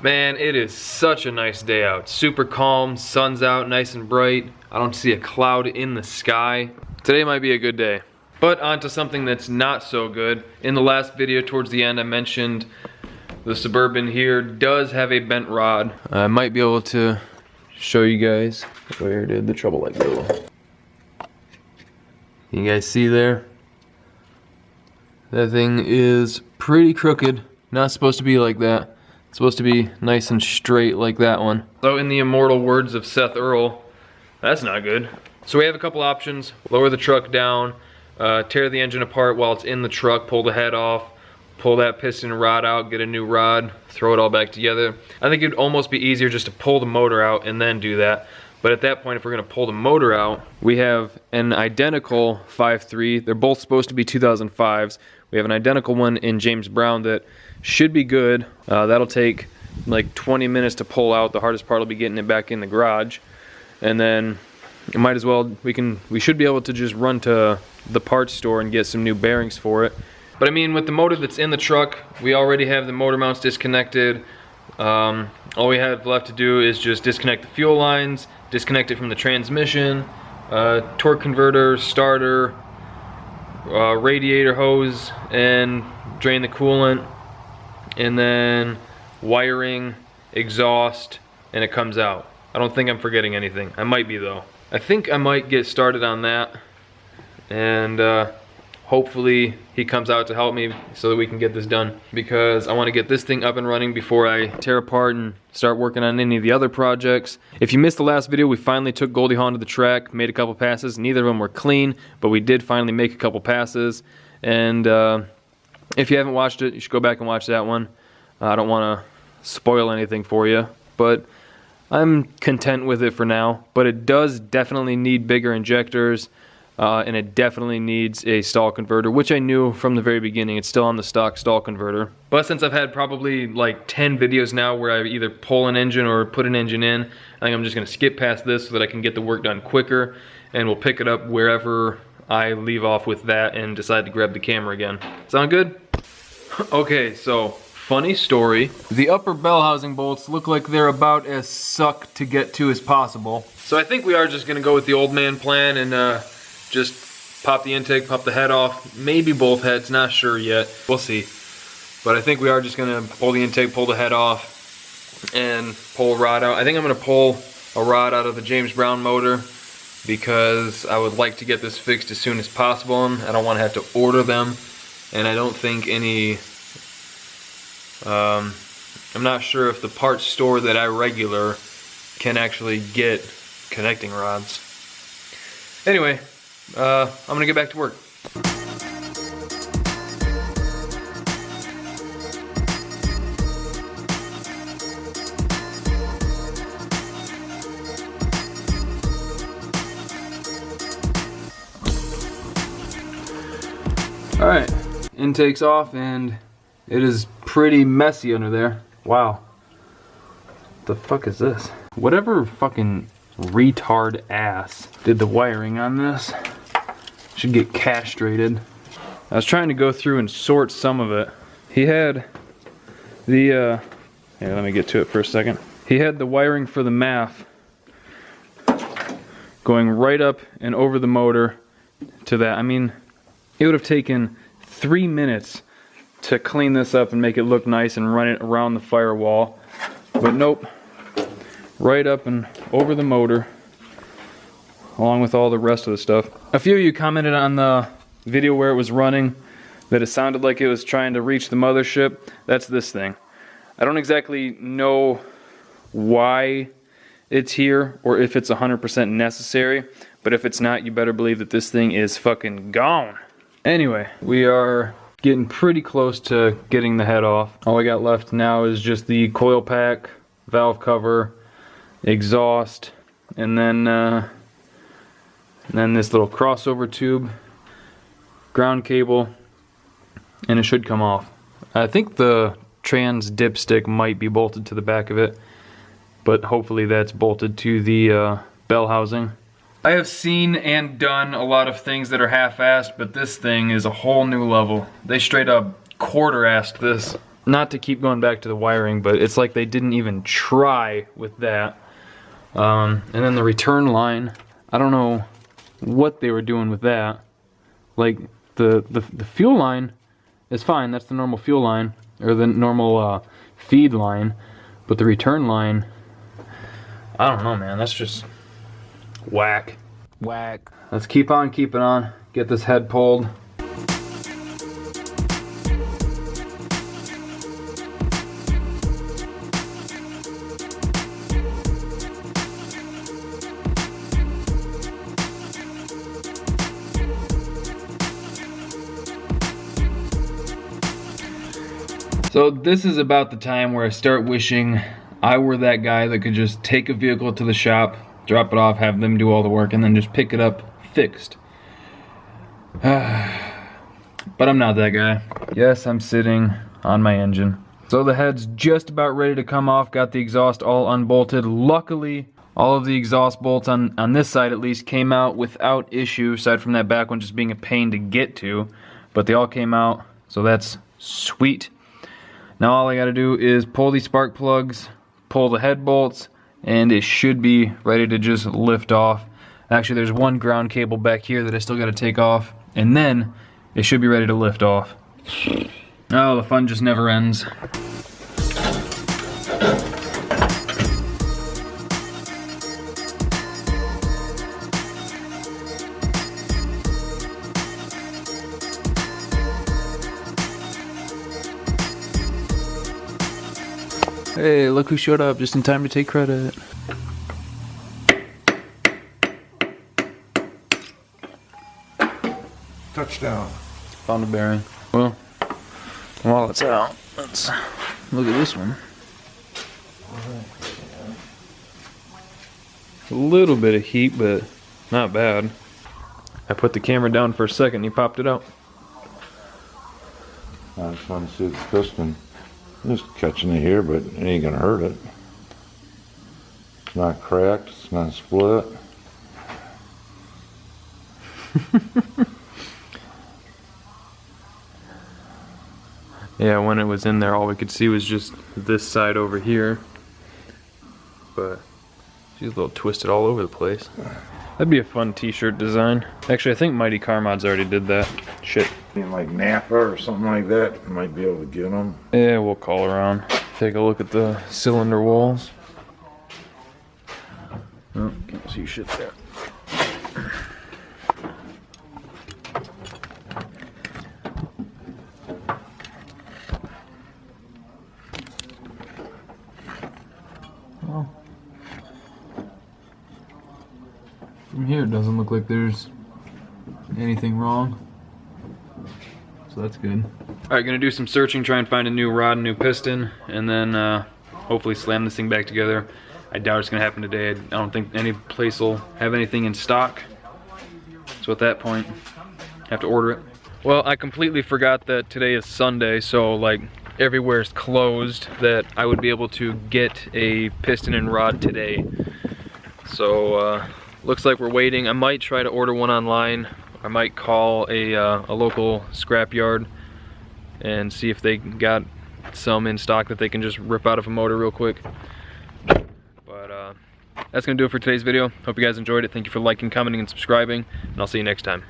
Man, it is such a nice day out. Super calm, sun's out, nice and bright. I don't see a cloud in the sky. Today might be a good day. But on to something that's not so good. In the last video towards the end I mentioned the Suburban here does have a bent rod. I might be able to show you guys. Where did the trouble light go? You guys see there? That thing is pretty crooked. Not supposed to be like that. It's supposed to be nice and straight like that one. So in the immortal words of Seth Earl, that's not good. So we have a couple options. Lower the truck down, tear the engine apart while it's in the truck, pull the head off, pull that piston rod out, get a new rod, throw it all back together. I think it'd almost be easier just to pull the motor out and then do that. But at that point, if we're gonna pull the motor out, we have an identical 5.3. They're both supposed to be 2005s. We have an identical one in James Brown that should be good. That'll take like 20 minutes to pull out. The hardest part will be getting it back in the garage. And then it might as well, we should be able to just run to the parts store and get some new bearings for it. But I mean, with the motor that's in the truck, we already have the motor mounts disconnected. All we have left to do is just disconnect the fuel lines, disconnect it from the transmission, torque converter, starter, radiator hose, and drain the coolant, and then wiring, exhaust, and it comes out. I don't think I'm forgetting anything. I might be though. I think I might get started on that, and hopefully he comes out to help me so that we can get this done, because I want to get this thing up and running before I tear apart and start working on any of the other projects. If you missed the last video, we finally took Goldie Hawn to the track, made a couple passes. Neither of them were clean, but we did finally make a couple passes. And if you haven't watched it, you should go back and watch that one. I don't want to spoil anything for you, but I'm content with it for now. But it does definitely need bigger injectors. And it definitely needs a stall converter, which I knew from the very beginning. It's still on the stock stall converter. But since I've had probably like 10 videos now where I either pull an engine or put an engine in, I think I'm just gonna skip past this so that I can get the work done quicker, and we'll pick it up wherever I leave off with that and decide to grab the camera again. Sound good? Okay, so funny story. The upper bell housing bolts look like they're about as suck to get to as possible. So I think we are just gonna go with the old man plan and just pop the intake, pop the head off, maybe both heads, not sure yet. We'll see. But I think we are just gonna pull the intake, pull the head off, and pull a rod out. I think I'm gonna pull a rod out of the James Brown motor because I would like to get this fixed as soon as possible, and I don't want to have to order them. And I don't think any, I'm not sure if the parts store that I regular can actually get connecting rods. Anyway, I'm gonna get back to work. Alright, intake's off and it is pretty messy under there. Wow. What the fuck is this? Whatever fucking retard ass did the wiring on this should get castrated. I was trying to go through and sort some of it. He had the here, let me get to it for a second. He had the wiring for the MAF going right up and over the motor to that. I mean, it would have taken 3 minutes to clean this up and make it look nice and run it around the firewall, but nope, right up and over the motor along with all the rest of the stuff. A few of you commented on the video where it was running that it sounded like it was trying to reach the mothership. That's this thing. I don't exactly know why it's here or if it's 100% necessary, but if it's not, you better believe that this thing is fucking gone. Anyway, we are getting pretty close to getting the head off. All we got left now is just the coil pack, valve cover, exhaust, and then this little crossover tube, ground cable, and it should come off. I think the trans dipstick might be bolted to the back of it, but hopefully that's bolted to the bell housing. I have seen and done a lot of things that are half-assed, but this thing is a whole new level. They straight up quarter-assed this. not to keep going back to the wiring, but it's like they didn't even try with that. And then the return line, I don't know what they were doing with that. Like the fuel line is fine, that's the normal fuel line, or the normal feed line, but the return line, I don't know, man, that's just whack. Whack. Let's keep on keeping on, get this head pulled. So this is about the time where I start wishing I were that guy that could just take a vehicle to the shop, drop it off, have them do all the work, and then just pick it up fixed. But I'm not that guy. Yes, I'm sitting on my engine. So the head's just about ready to come off, got the exhaust all unbolted. Luckily, all of the exhaust bolts on this side at least came out without issue, aside from that back one just being a pain to get to. But they all came out, so that's sweet. Now all I gotta do is pull these spark plugs, pull the head bolts, and it should be ready to just lift off. Actually, there's one ground cable back here that I still gotta take off, and then it should be ready to lift off. Oh, the fun just never ends. Hey, look who showed up just in time to take credit. Touchdown. Found a bearing. Well, while it's out, let's look at this one. A little bit of heat, but not bad. I put the camera down for a second and he popped it out. I just want to see the piston. Just catching it here, but it ain't gonna hurt it. It's not cracked, it's not split. Yeah, when it was in there, all we could see was just this side over here. But she's a little twisted all over the place. That'd be a fun t-shirt design. Actually, I think Mighty Car Mods already did that. Shit. Like Napa or something like that, you might be able to get them. Yeah, we'll call around. Take a look at the cylinder walls. Oh, can't see shit there. Well, from here it doesn't look like there's anything wrong. So that's good. Alright, gonna do some searching, try and find a new rod and new piston, and then hopefully slam this thing back together. I doubt it's gonna happen today. I don't think any place will have anything in stock. So at that point, I have to order it. Well, I completely forgot that today is Sunday, so like everywhere's closed, that I would be able to get a piston and rod today. So looks like we're waiting. I might try to order one online. I might call a local scrap yard and see if they got some in stock that they can just rip out of a motor real quick. But that's gonna do it for today's video. Hope you guys enjoyed it. Thank you for liking, commenting, and subscribing, and I'll see you next time.